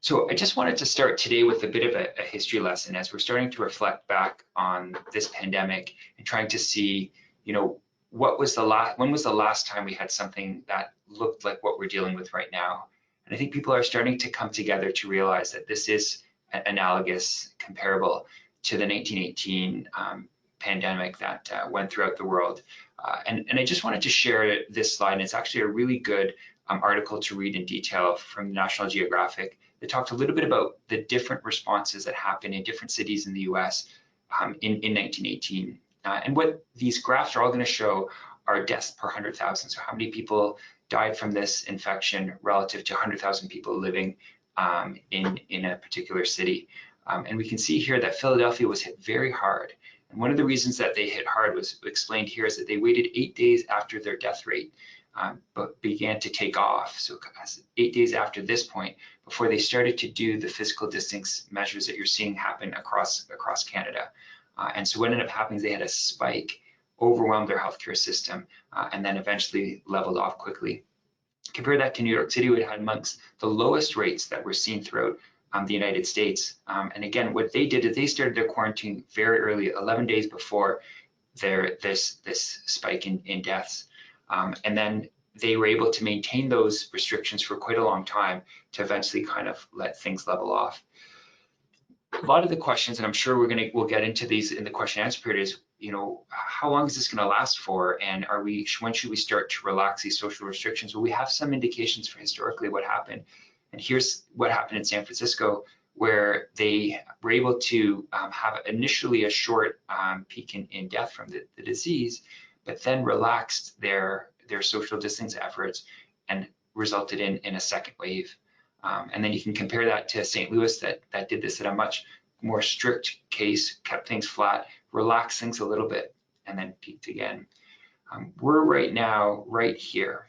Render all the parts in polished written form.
So I just wanted to start today with a bit of a history lesson as we're starting to reflect back on this pandemic and trying to see, when was the last time we had something that looked like what we're dealing with right now? And I think people are starting to come together to realize that this is analogous, comparable to the 1918 pandemic that went throughout the world. And I just wanted to share this slide, and it's actually a really good article to read in detail from National Geographic. They talked a little bit about the different responses that happened in different cities in the US in 1918. And what these graphs are all going to show are deaths per 100,000. So how many people died from this infection relative to 100,000 people living in a particular city. And we can see here that Philadelphia was hit very hard. And one of the reasons that they hit hard was explained here is that they waited 8 days after their death rate but began to take off. So 8 days after this point, before they started to do the physical distance measures that you're seeing happen across Canada. And so what ended up happening is they had a spike, overwhelmed their healthcare system, and then eventually leveled off quickly. Compare that to New York City, which had amongst the lowest rates that were seen throughout the United States. And again, what they did is they started their quarantine very early, 11 days before this spike in deaths. And then they were able to maintain those restrictions for quite a long time to eventually kind of let things level off. A lot of the questions, and I'm sure we'll get into these in the question and answer period, is how long is this going to last for, and when should we start to relax these social restrictions? Well, we have some indications for historically what happened, and here's what happened in San Francisco, where they were able to have initially a short peak in death from the disease, but then relaxed their social distancing efforts and resulted in a second wave. And then you can compare that to St. Louis that did this at a much more strict case, kept things flat, relaxed things a little bit, and then peaked again. We're right now right here.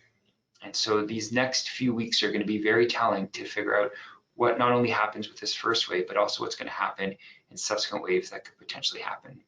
And so these next few weeks are going to be very telling to figure out what not only happens with this first wave, but also what's going to happen in subsequent waves that could potentially happen.